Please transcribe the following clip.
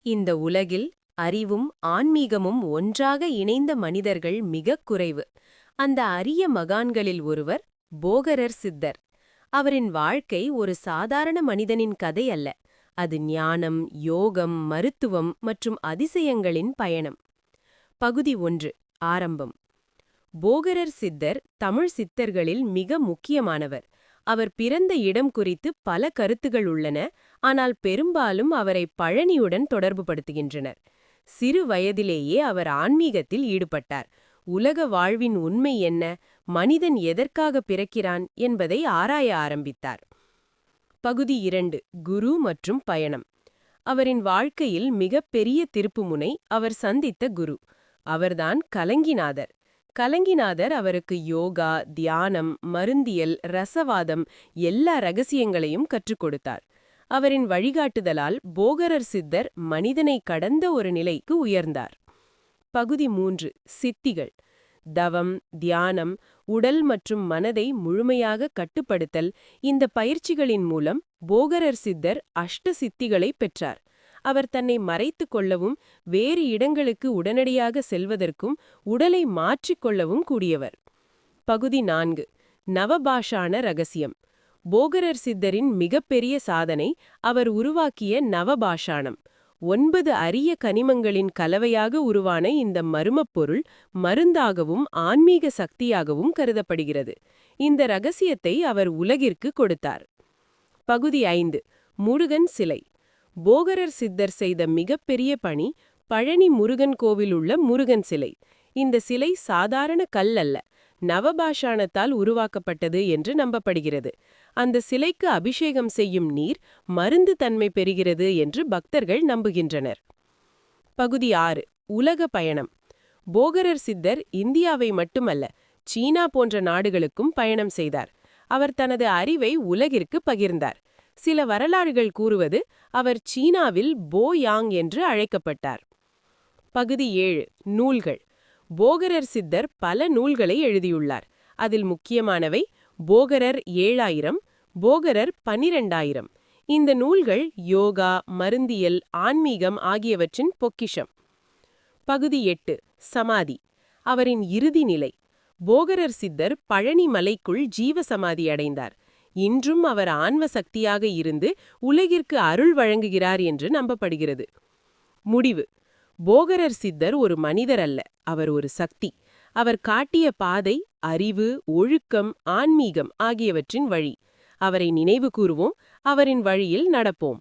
இந்த உலகில் அறிவும் ஆன்மீகமும் ஒன்றாக இணைந்த மனிதர்கள் மிகக் குறைவு. அந்த அரிய மகான்களில் ஒருவர் போகரர் சித்தர். அவரின் வாழ்க்கை ஒரு சாதாரண மனிதனின் கதை அல்ல. அது ஞானம், யோகம், மருத்துவம் மற்றும் அதிசயங்களின் பயணம். பகுதி 1. ஆரம்பம். போகரர் சித்தர் தமிழ் சித்தர்களில் மிக முக்கியமானவர். அவர் பிறந்த இடம் குறித்து பல கருத்துகள் உள்ளன, ஆனால் பெரும்பாலும் அவரை பழனியுடன் தொடர்புபடுத்துகின்றனர். சிறு வயதிலேயே அவர் ஆன்மீகத்தில் ஈடுபட்டார். உலக வாழ்வின் உண்மை என்ன, மனிதன் எதற்காக பிறக்கிறான் என்பதை ஆராய ஆரம்பித்தார். பகுதி 2. குரு மற்றும் பயணம். அவரின் வாழ்க்கையில் மிகப்பெரிய திருப்புமுனை அவர் சந்தித்த குரு. அவர்தான் கலங்கிநாதர். கலங்கிநாதர் அவருக்கு யோகா, தியானம், மருந்தியல், ரசவாதம் எல்லா ரகசியங்களையும் கற்றுக் கொடுத்தார். அவரின் வழிகாட்டுதலால் போகரர் சித்தர் மனிதனை கடந்த ஒரு நிலைக்கு உயர்ந்தார். பகுதி 3. சித்திகள். தவம், தியானம், உடல் மற்றும் மனதை முழுமையாக கட்டுப்படுத்தல். இந்த பயிற்சிகளின் மூலம் போகரர் சித்தர் அஷ்ட சித்திகளை பெற்றார். அவர் தன்னை மறைத்துக் கொள்ளவும், வேறு இடங்களுக்கு உடனடியாக செல்வதற்கும், உடலை மாற்றிக்கொள்ளவும் கூடியவர். பகுதி 4. நவபாஷாண ரகசியம். போகரர் சித்தரின் மிகப்பெரிய சாதனை அவர் உருவாக்கிய நவபாஷாணம். 9 அரிய கனிமங்களின் கலவையாக உருவான இந்த மர்மப் பொருள் மருந்தாகவும் ஆன்மீக சக்தியாகவும் கருதப்படுகிறது. இந்த ரகசியத்தை அவர் உலகிற்கு கொடுத்தார். பகுதி 5. முருகன் சிலை. போகரர் சித்தர் செய்த மிகப்பெரிய பணி பழனி முருகன் கோவில் உள்ள முருகன் சிலை. இந்த சிலை சாதாரண கல் அல்ல, நவபாஷாணத்தால் உருவாக்கப்பட்டது என்று நம்பப்படுகிறது. அந்த சிலைக்கு அபிஷேகம் செய்யும் நீர் மருந்து தன்மை பெறுகிறது என்று பக்தர்கள் நம்புகின்றனர். பகுதி 6. உலக பயணம். போகரர் சித்தர் இந்தியாவை மட்டுமல்ல, சீனா போன்ற நாடுகளுக்கும் பயணம் செய்தார். அவர் தனது அறிவை உலகிற்கு பகிர்ந்தார். சில வரலாறுகள் கூறுவது அவர் சீனாவில் போ யாங் என்று அழைக்கப்பட்டார். பகுதி 7. நூல்கள். போகரர் சித்தர் பல நூல்களை எழுதியுள்ளார். அதில் முக்கியமானவை போகரர் 7000, போகரர் 12000. இந்த நூல்கள் யோகா, மருந்தியல், ஆன்மீகம் ஆகியவற்றின் பொக்கிஷம். பகுதி 8. சமாதி. அவரின் இறுதி நிலை. போகரர் சித்தர் பழனி மலைக்குள் ஜீவ சமாதி அடைந்தார். இன்றும் அவர் ஆன்ம சக்தியாக இருந்து உலகிற்கு அருள் வழங்குகிறார் என்று நம்பப்படுகிறது. முடிவு. போகரர் சித்தர் ஒரு மனிதர் அல்ல, அவர் ஒரு சக்தி. அவர் காட்டிய பாதை அறிவு, ஒழுக்கம், ஆன்மீகம் ஆகியவற்றின் வழி. அவரை நினைவு கூறுவோம், அவரின் வழியில் நடப்போம்.